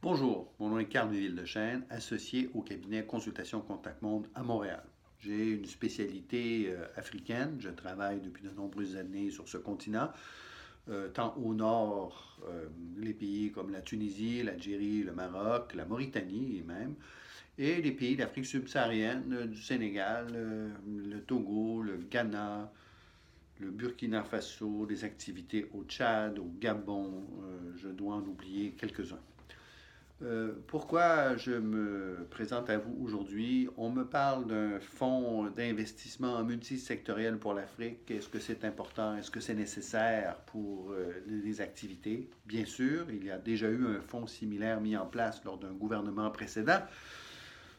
Bonjour, mon nom est Carl Vildechêne, associé au cabinet Consultation Contact Monde à Montréal. J'ai une spécialité africaine. Je travaille depuis de nombreuses années sur ce continent, tant au nord, les pays comme la Tunisie, l'Algérie, le Maroc, la Mauritanie même, et les pays d'Afrique subsaharienne, du Sénégal, le Togo, le Ghana, le Burkina Faso, des activités au Tchad, au Gabon, je dois en oublier quelques-uns. Pourquoi je me présente à vous aujourd'hui? On me parle d'un fonds d'investissement multisectoriel pour l'Afrique. Est-ce que c'est important? Est-ce que c'est nécessaire pour les activités? Bien sûr, il y a déjà eu un fonds similaire mis en place lors d'un gouvernement précédent.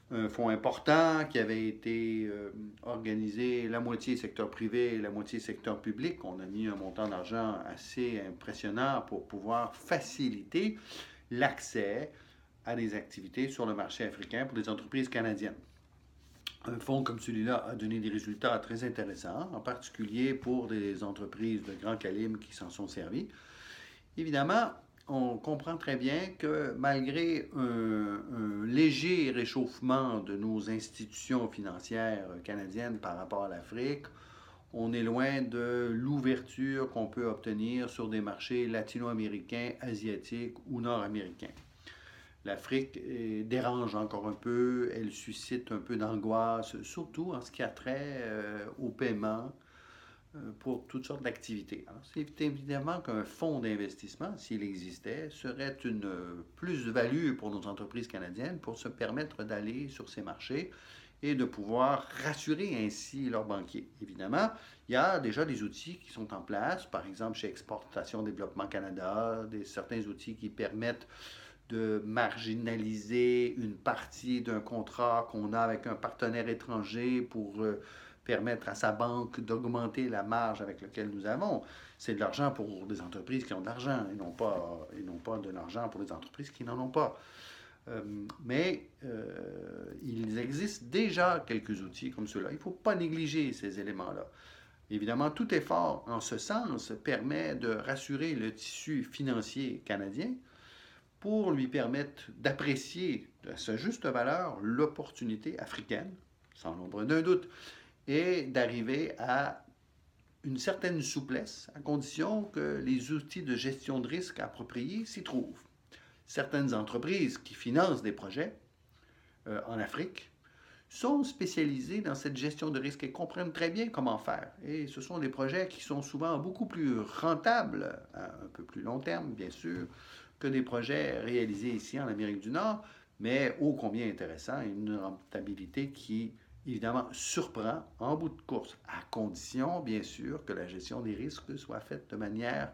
Un fonds important qui avait été organisé la moitié secteur privé et la moitié secteur public. On a mis un montant d'argent assez impressionnant pour pouvoir faciliter l'accès à des activités sur le marché africain pour des entreprises canadiennes. Un fonds comme celui-là a donné des résultats très intéressants, en particulier pour des entreprises de grand calibre qui s'en sont servies. Évidemment, on comprend très bien que malgré un léger réchauffement de nos institutions financières canadiennes par rapport à l'Afrique, on est loin de l'ouverture qu'on peut obtenir sur des marchés latino-américains, asiatiques ou nord-américains. L'Afrique dérange encore un peu, elle suscite un peu d'angoisse, surtout en ce qui a trait au paiement pour toutes sortes d'activités. Alors, c'est évidemment qu'un fonds d'investissement, s'il existait, serait une plus-value pour nos entreprises canadiennes pour se permettre d'aller sur ces marchés et de pouvoir rassurer ainsi leurs banquiers. Évidemment, il y a déjà des outils qui sont en place, par exemple chez Exportation Développement Canada, certains outils qui permettent de marginaliser une partie d'un contrat qu'on a avec un partenaire étranger pour permettre à sa banque d'augmenter la marge avec laquelle nous avons. C'est de l'argent pour des entreprises qui ont de l'argent et non pas de l'argent pour des entreprises qui n'en ont pas. Il existe déjà quelques outils comme cela. Il ne faut pas négliger ces éléments-là. Évidemment, tout effort en ce sens permet de rassurer le tissu financier canadien pour lui permettre d'apprécier à sa juste valeur l'opportunité africaine, sans l'ombre d'un doute, et d'arriver à une certaine souplesse, à condition que les outils de gestion de risque appropriés s'y trouvent. Certaines entreprises qui financent des projets en Afrique sont spécialisées dans cette gestion de risque et comprennent très bien comment faire. Et ce sont des projets qui sont souvent beaucoup plus rentables, à un peu plus long terme, bien sûr, que des projets réalisés ici en Amérique du Nord, mais ô combien intéressant et une rentabilité qui, évidemment, surprend en bout de course, à condition, bien sûr, que la gestion des risques soit faite de manière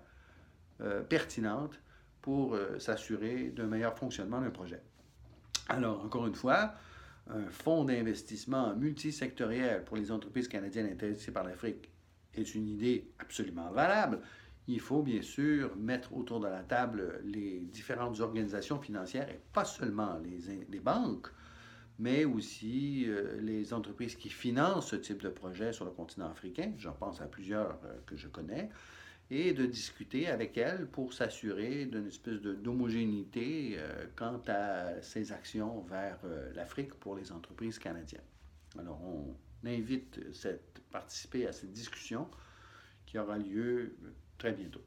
pertinente pour s'assurer d'un meilleur fonctionnement d'un projet. Alors, encore une fois, un fonds d'investissement multisectoriel pour les entreprises canadiennes intéressées par l'Afrique est une idée absolument valable. Il faut bien sûr mettre autour de la table les différentes organisations financières et pas seulement les banques, mais aussi les entreprises qui financent ce type de projet sur le continent africain. J'en pense à plusieurs que je connais et de discuter avec elles pour s'assurer d'une espèce d'homogénéité quant à ces actions vers l'Afrique pour les entreprises canadiennes. Alors, on invite à participer à cette discussion qui aura lieu très bientôt.